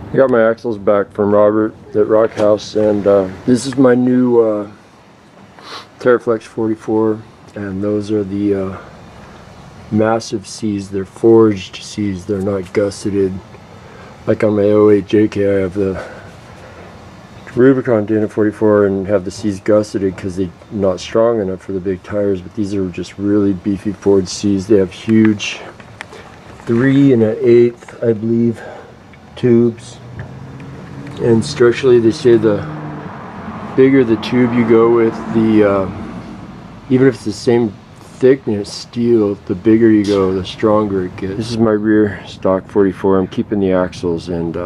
I got my axles back from Robert at Rock House, and this is my new TerraFlex 44, and those are the massive C's. They're forged C's, they're not gusseted. Like on my 08 JK, I have the Rubicon Dana 44 and have the C's gusseted because they're not strong enough for the big tires, but these are just really beefy forged C's. They have huge 3 1/8, I believe, tubes, and structurally they say the bigger the tube you go with, the even if it's the same thickness steel, the bigger you go, the stronger it gets. This is my rear stock 44. I'm keeping the axles, and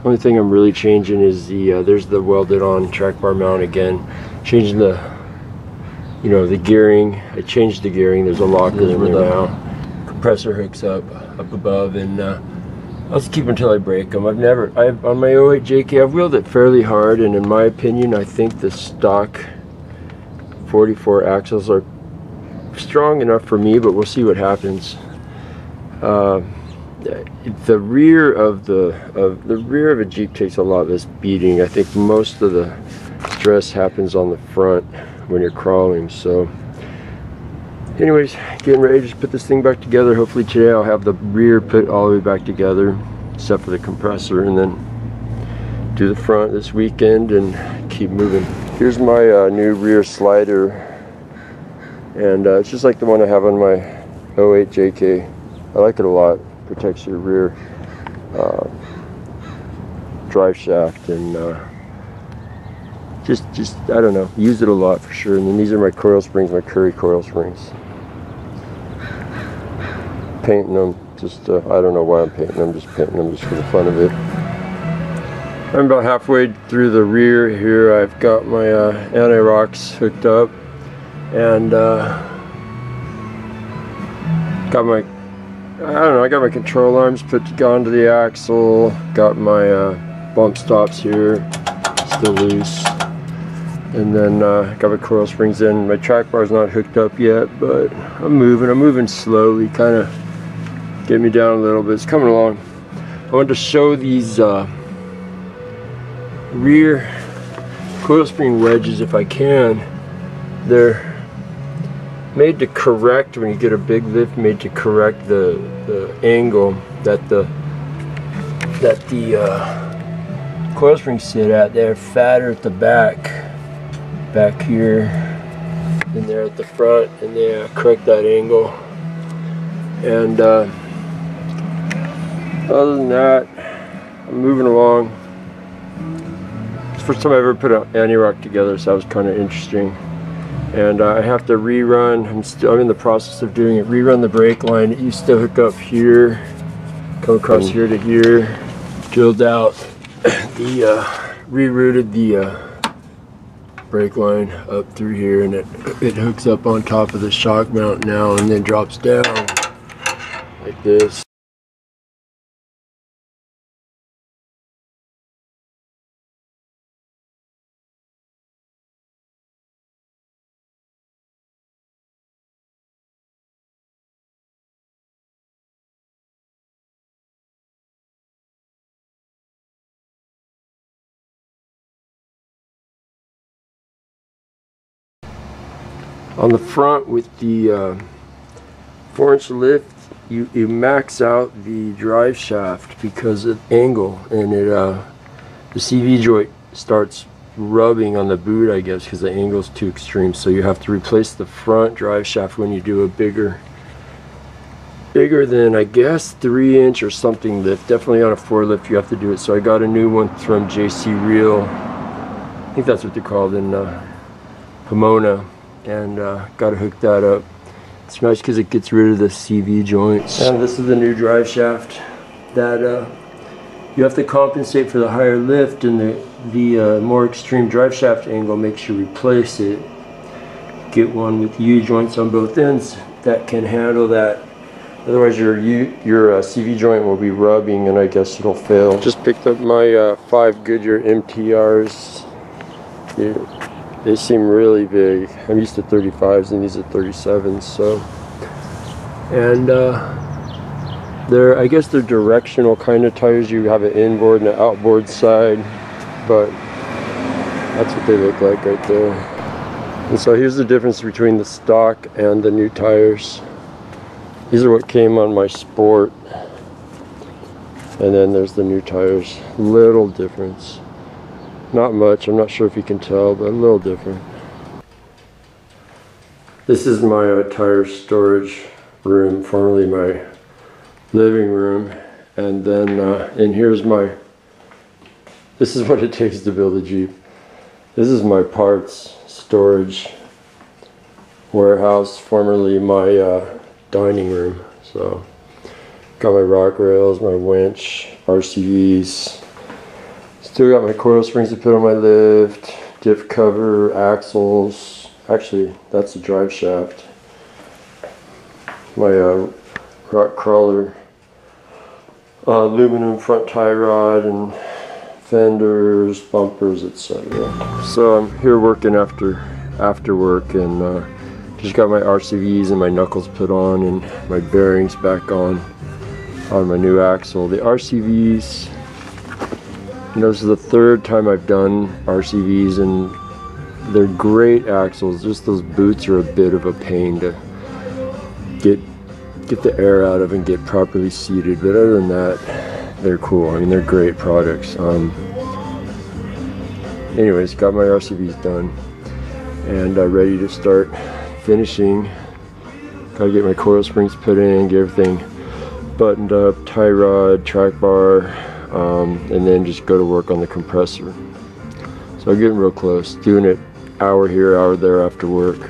only thing I'm really changing is the there's the welded on track bar mount again. Changing the, you know, the gearing. I changed the gearing. There's a locker in there now. Compressor hooks up above, and I'll just keep until I break them. on my 08 JK, I've wheeled it fairly hard, and in my opinion, I think the stock 44 axles are strong enough for me, but we'll see what happens. The rear of a Jeep takes a lot less beating. I think most of the stress happens on the front when you're crawling. So anyways, getting ready to just put this thing back together. Hopefully today I'll have the rear put all the way back together except for the compressor, and then do the front this weekend and keep moving. Here's my new rear slider, and it's just like the one I have on my 08 JK. I like it a lot. Protects your rear drive shaft, and just I don't know, use it a lot for sure. And then these are my coil springs, my Curry coil springs. Painting them, just I don't know why I'm painting them, just painting them just for the fun of it. I'm about halfway through the rear here. I've got my anti-rocks hooked up, and got my, I don't know, I got my control arms put onto the axle, got my bump stops here, still loose, and then got my coil springs in. My track bar is not hooked up yet, but I'm moving slowly, kind of get me down a little bit. It's coming along. I wanted to show these rear coil spring wedges if I can. They're made to correct, when you get a big lift, made to correct the angle that the coil springs sit at. They're fatter at the back here than they're at the front, and they correct that angle. And other than that, I'm moving along. It's the first time I ever put an anti-rock together, so that was kind of interesting. And I have to rerun, I'm in the process of doing it, rerun the brake line. It used to hook up here, come across here to here, drilled out the, rerouted the brake line up through here, and it hooks up on top of the shock mount now, and then drops down like this. On the front with the 4-inch lift, you max out the drive shaft because of angle, and it the CV joint starts rubbing on the boot, I guess, because the angle's too extreme. So you have to replace the front drive shaft when you do a bigger than, I guess, 3-inch or something lift. Definitely on a 4 lift you have to do it. So I got a new one from JC Reel, I think that's what they're called, in Pomona, and got to hook that up. It's nice because it gets rid of the CV joints. And this is the new drive shaft that you have to compensate for the higher lift, and the more extreme drive shaft angle makes you replace it. Get one with U joints on both ends that can handle that. Otherwise your CV joint will be rubbing, and I guess it'll fail. Just picked up my 5 Goodyear MTRs. They seem really big. I'm used to 35s, and these are 37s. So, and I guess they're directional kind of tires. You have an inboard and an outboard side, but that's what they look like right there. And so here's the difference between the stock and the new tires. These are what came on my Sport, and then there's the new tires. Little difference, not much. I'm not sure if you can tell, but a little different. This is my tire storage room, formerly my living room, and then and here's my, this is what it takes to build a Jeep. This is my parts storage warehouse, formerly my dining room. So got my rock rails, my winch, RCVs, still got my coil springs to put on my lift, diff cover, axles. Actually, that's the drive shaft. My rock crawler, aluminum front tie rod, and fenders, bumpers, etc. So I'm here working after work, and just got my RCVs and my knuckles put on and my bearings back on my new axle. The RCVs, you know, this is the third time I've done RCVs, and they're great axles. Just those boots are a bit of a pain to get the air out of and get properly seated, but other than that, they're cool. I mean, they're great products. Anyways, got my RCVs done and ready to start finishing. Gotta get my coil springs put in, get everything buttoned up, tie rod, track bar, and then just go to work on the compressor. So I'm getting real close, doing it hour here, hour there after work.